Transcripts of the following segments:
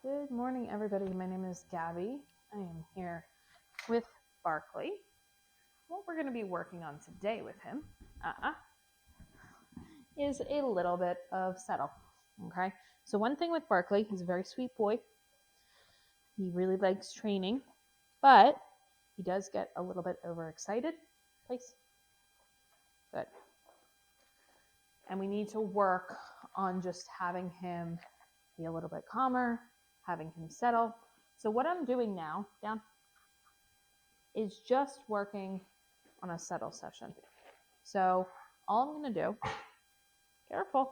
Good morning, everybody. My name is Gabby. I am here with Barkley. What we're going to be working on today with him is a little bit of settle. Okay, so one thing with Barkley, he's a very sweet boy. He really likes training, but he does get a little bit overexcited. Place. Good. And we need to work on just having him be a little bit calmer, having him settle. So what I'm doing now, down, is just working on a settle session. So all I'm going to do, careful,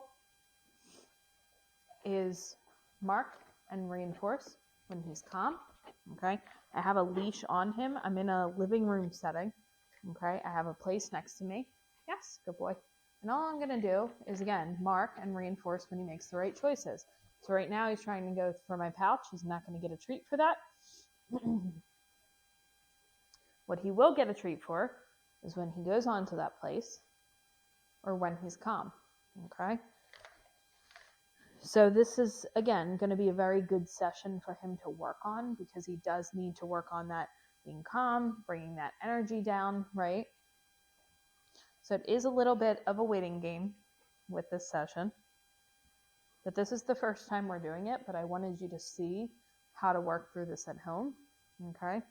is mark and reinforce when he's calm. Okay, I have a leash on him. I'm in a living room setting. Okay, I have a place next to me. Yes, good boy. And all I'm going to do is, again, mark and reinforce when he makes the right choices. So right now he's trying to go for my pouch. He's not going to get a treat for that. What he will get a treat for is when he goes on to that place or when he's calm. Okay? So this is, again, going to be a very good session for him to work on because he does need to work on that being calm, bringing that energy down, right? So it is a little bit of a waiting game with this session. But this is the first time we're doing it, but I wanted you to see how to work through this at home, okay?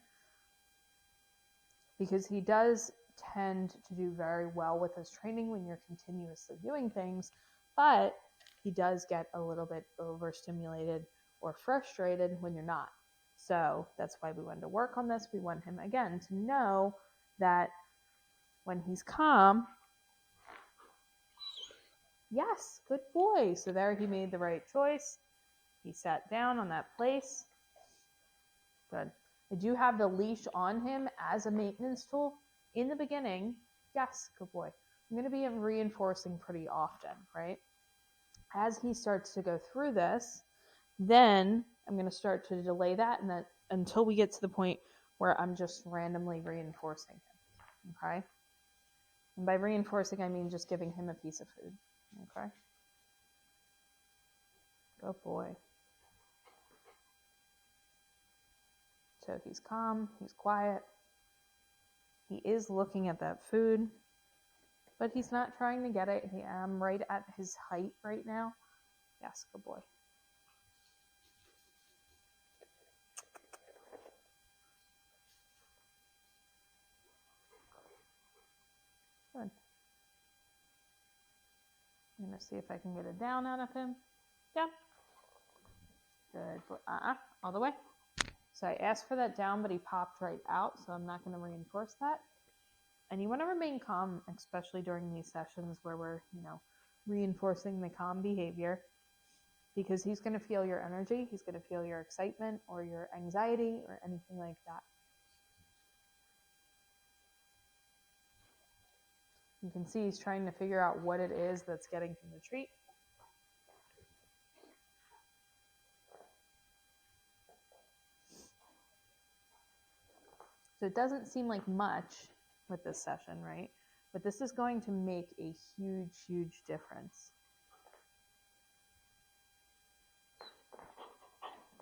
Because he does tend to do very well with his training when you're continuously doing things, but he does get a little bit overstimulated or frustrated when you're not. So that's why we wanted to work on this. We want him, again, to know that when he's calm, yes, good boy. So there he made the right choice. He sat down on that place. Good. I do have the leash on him as a maintenance tool. In the beginning, yes, good boy. I'm going to be reinforcing pretty often, right? As he starts to go through this, then I'm going to start to delay that and until we get to the point where I'm just randomly reinforcing him, okay? And by reinforcing, I mean just giving him a piece of food, okay? Good boy. So he's calm, he's quiet. He is looking at that food, but he's not trying to get it. I'm right at his height right now. Yes, good boy. Good. I'm going to see if I can get a down out of him. Down. Good. All the way. So I asked for that down, but he popped right out, so I'm not going to reinforce that. And you want to remain calm, especially during these sessions where we're, reinforcing the calm behavior, because he's going to feel your energy. He's going to feel your excitement or your anxiety or anything like that. You can see he's trying to figure out what it is that's getting him the treat. So it doesn't seem like much with this session, right? But this is going to make a huge, huge difference.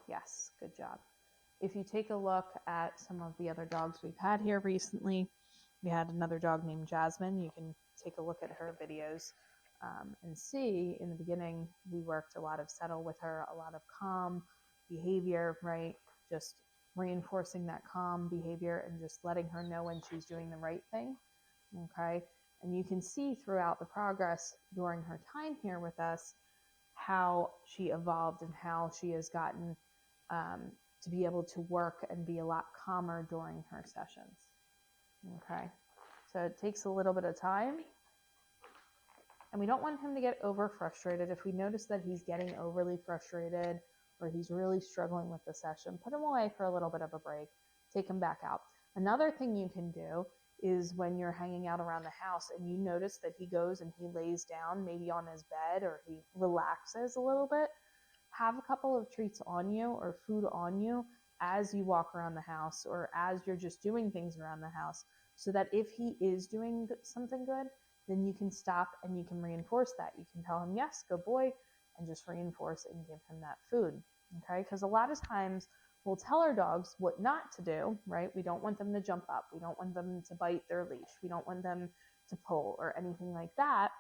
Yes, good job. If you take a look at some of the other dogs we've had here recently, we had another dog named Jasmine. You can take a look at her videos and see in the beginning, we worked a lot of settle with her, a lot of calm behavior, right? Just reinforcing that calm behavior and just letting her know when she's doing the right thing, okay? And you can see throughout the progress during her time here with us how she evolved and how she has gotten to be able to work and be a lot calmer during her sessions, okay? So it takes a little bit of time. And we don't want him to get over frustrated. If we notice that he's getting overly frustrated or he's really struggling with the session, put him away for a little bit of a break, take him back out. Another thing you can do is when you're hanging out around the house and you notice that he goes and he lays down maybe on his bed or he relaxes a little bit, have a couple of treats on you or food on you as you walk around the house or as you're just doing things around the house, so that if he is doing something good, then you can stop and you can reinforce that. You can tell him, yes, good boy, and just reinforce and give him that food. okay? Because a lot of times we'll tell our dogs what not to do, right? We don't want them to jump up. We don't want them to bite their leash. We don't want them to pull or anything like that.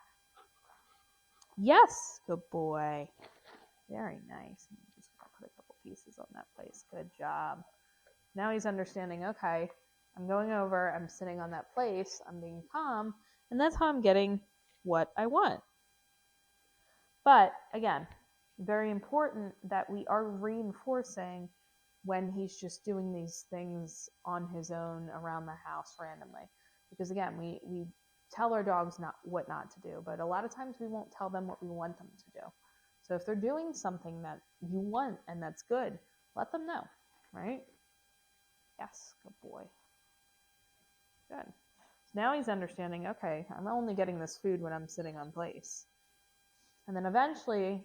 Yes, good boy. Very nice. Just put a couple pieces on that place. Good job. Now he's understanding, okay, I'm going over, I'm sitting on that place, I'm being calm, and that's how I'm getting what I want. But again, very important that we are reinforcing when he's just doing these things on his own around the house randomly. Because again, we tell our dogs what not to do, but a lot of times we won't tell them what we want them to do. So if they're doing something that you want and that's good, let them know, right? Yes, good boy. Good. So now he's understanding, okay, I'm only getting this food when I'm sitting on place. And then eventually,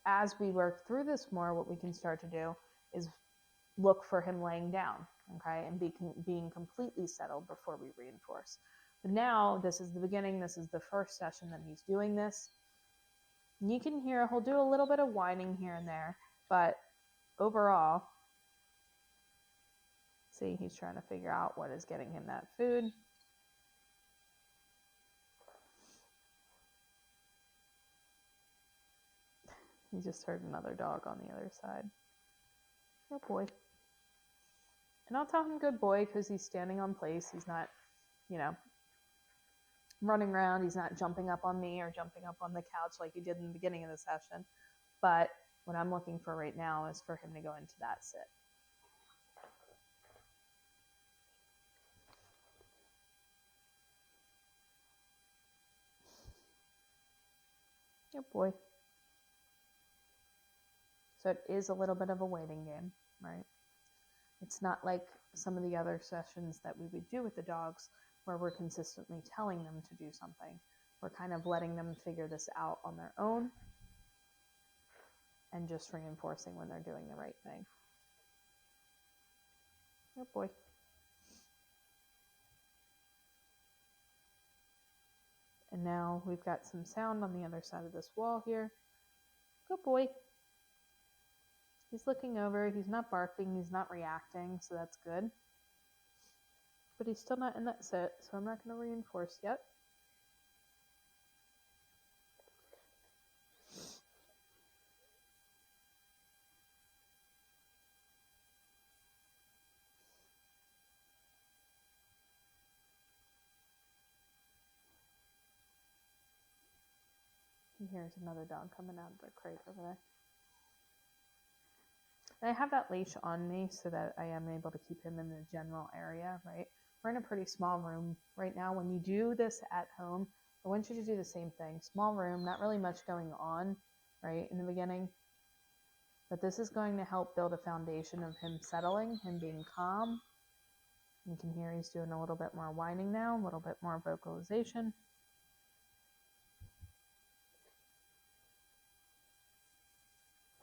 as we work through this more, what we can start to do is look for him laying down, okay, and being completely settled before we reinforce. But now, this is the beginning, this is the first session that he's doing this. And you can hear he'll do a little bit of whining here and there, but overall, see, he's trying to figure out what is getting him that food. He just heard another dog on the other side. Good boy. And I'll tell him good boy because he's standing on place. He's not, running around. He's not jumping up on me or jumping up on the couch like he did in the beginning of the session. But what I'm looking for right now is for him to go into that sit. Good boy. So it is a little bit of a waiting game, right? It's not like some of the other sessions that we would do with the dogs where we're consistently telling them to do something. We're kind of letting them figure this out on their own and just reinforcing when they're doing the right thing. Good boy. And now we've got some sound on the other side of this wall here. Good boy. He's looking over. He's not barking. He's not reacting, so that's good. But he's still not in that sit, so I'm not going to reinforce yet. And here's another dog coming out of the crate over there. And I have that leash on me so that I am able to keep him in the general area, right? We're in a pretty small room right now. When you do this at home, I want you to do the same thing. Small room, not really much going on, right, in the beginning. But this is going to help build a foundation of him settling, him being calm. You can hear he's doing a little bit more whining now, a little bit more vocalization.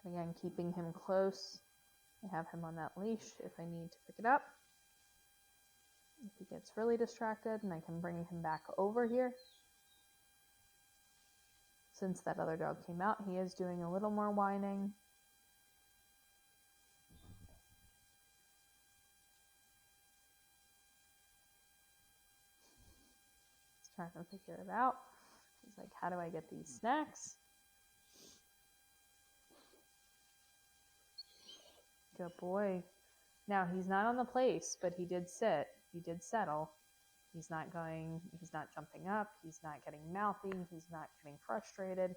Again, keeping him close. I have him on that leash if I need to pick it up. If he gets really distracted, and I can bring him back over here. Since that other dog came out, he is doing a little more whining. He's trying to figure it out. He's like, how do I get these snacks? Good boy. Now, he's not on the place, but he did sit. He did settle. He's not jumping up. He's not getting mouthy. He's not getting frustrated.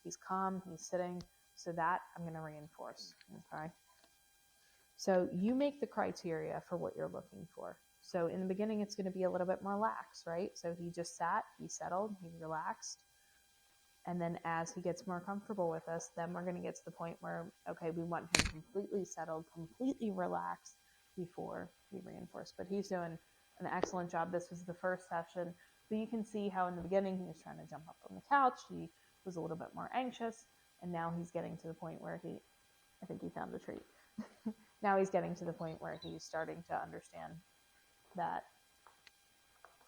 He's calm. He's sitting. So that I'm going to reinforce. Okay. So you make the criteria for what you're looking for. So in the beginning, it's going to be a little bit more lax, right? So he just sat, he settled, he relaxed. And then as he gets more comfortable with us, then we're going to get to the point where, okay, we want him completely settled, completely relaxed before we reinforce. But he's doing an excellent job. This was the first session. But you can see how in the beginning he was trying to jump up on the couch. He was a little bit more anxious. And now he's getting to the point where I think he found the treat. Now he's getting to the point where he's starting to understand that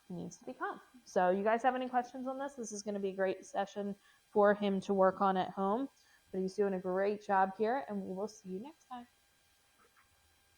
he needs to be calm. So you guys have any questions on this? This is going to be a great session for him to work on at home. but he's doing a great job here, and we will see you next time.